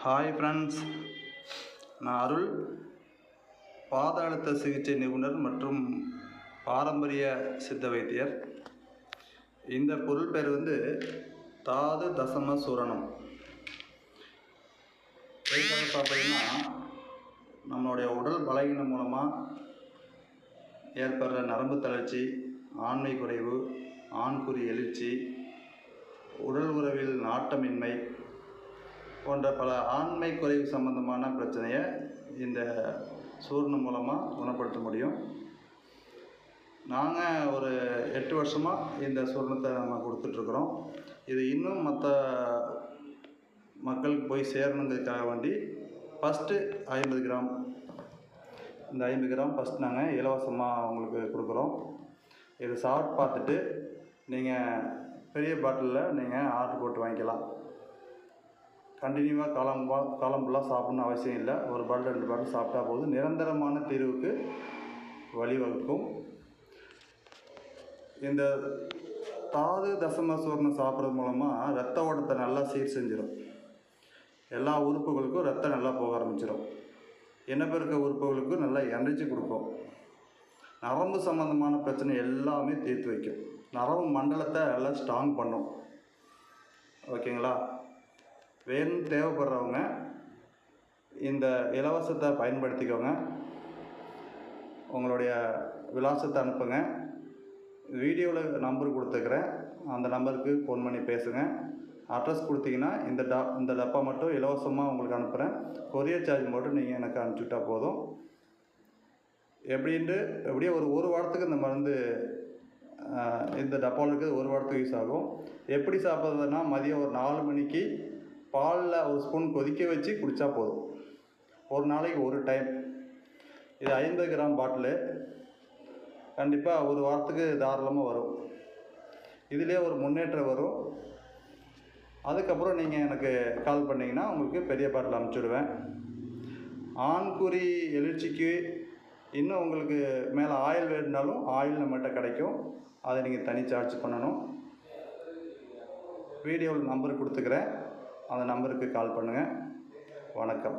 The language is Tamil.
ஹாய் ஃப்ரெண்ட்ஸ், நான் அருள், பாத அழுத்த சிகிச்சை நிபுணர் மற்றும் பாரம்பரிய சித்த வைத்தியர். இந்த பொருள் பேர் தாது தசம சூரணம். எதுக்காக சாப்பிட்றதுன்னா, நம்மளுடைய உடல் பலவீனம் மூலமாக ஏற்படுற நரம்பு தளர்ச்சி, ஆண்மை குறைவு, ஆண்குறி எழுச்சி, உடல் உறவில் நாட்டமின்மை போன்ற பல ஆண்மை குறைவு சம்பந்தமான பிரச்சனையை இந்த சூர்ணம் மூலமாக குணப்படுத்த முடியும். நாங்கள் ஒரு 8 வருஷமாக இந்த சூர்ணத்தை நம்ம கொடுத்துட்ருக்குறோம். இது இன்னும் மற்ற மக்களுக்கு போய் சேரணுங்கிறதுக்காக வேண்டி ஃபஸ்ட்டு 50 கிராம், இந்த 50 கிராம் ஃபஸ்ட் நாங்கள் இலவசமாக உங்களுக்கு கொடுக்குறோம். இது சாப்பிட்டு பார்த்துட்டு நீங்கள் பெரிய பாட்டிலில் நீங்கள் ஆர்டர் போட்டு வாங்கிக்கலாம். கண்டினியூவாக காலம் ஃபுல்லாக சாப்பிட்ணுன்னு அவசியம் இல்லை. ஒரு பாட்டில் 2 பாட்டில் சாப்பிட்டா போதும். நிரந்தரமான தீர்வுக்கு வழிவகுக்கும். இந்த தாது தசம சூர்ணம் சாப்பிட்றது மூலமாக ரத்த ஓட்டத்தை நல்லா சீர் செஞ்சிடும். எல்லா உறுப்புகளுக்கும் ரத்தம் நல்லா போக ஆரம்பிச்சிடும். இனப்பெருக்க உறுப்புகளுக்கும் நல்லா எனர்ஜி கொடுக்கும். நரம்பு சம்மந்தமான பிரச்சனை எல்லாமே தீர்த்து வைக்கும். நரம்பு மண்டலத்தை நல்லா ஸ்ட்ராங் பண்ணும். ஓகேங்களா? வேணும் தேவைப்படுறவங்க இந்த இலவசத்தை பயன்படுத்திக்கோங்க. உங்களுடைய விலாசத்தை அனுப்புங்க. வீடியோவில் நம்பர் கொடுத்துக்கிறேன், அந்த நம்பருக்கு ஃபோன் பண்ணி பேசுங்க. அட்ரஸ் கொடுத்தீங்கன்னா இந்த டப்பா மட்டும் இலவசமாக உங்களுக்கு அனுப்புகிறேன். கொரியர் சார்ஜ் மட்டும் நீங்கள் எனக்கு அனுப்பிச்சுட்டா போதும். எப்படியும் ஒரு வாரத்துக்கு இந்த மருந்து இந்த டப்பாவில் இருக்கிறது ஒரு வாரத்துக்கு யூஸ் ஆகும். எப்படி சாப்பிட்றதுன்னா, மதியம் ஒரு 4 மணிக்கு பாலில் ஒரு ஸ்பூன் கொதிக்க வச்சு குடித்தா போதும். ஒரு நாளைக்கு ஒரு டைம். இது 50 கிராம் பாட்டிலு. கண்டிப்பாக ஒரு வாரத்துக்கு தாராளமாக வரும். இதிலே ஒரு முன்னேற்றம் வரும். அதுக்கப்புறம் நீங்கள் எனக்கு கால் பண்ணிங்கன்னா உங்களுக்கு பெரிய பாட்டில் அனுப்பிச்சுடுவேன். ஆண்குறி எழுச்சிக்கு இன்னும் உங்களுக்கு மேலே ஆயில் வேணுனாலும் ஆயில் நம்மகிட்ட கிடைக்கும். அதை நீங்கள் தனி சார்ஜ் பண்ணணும். வீடியோவில் நம்பர் கொடுத்துக்கிறேன், அந்த நம்பருக்கு கால் பண்ணுங்கள். வணக்கம்.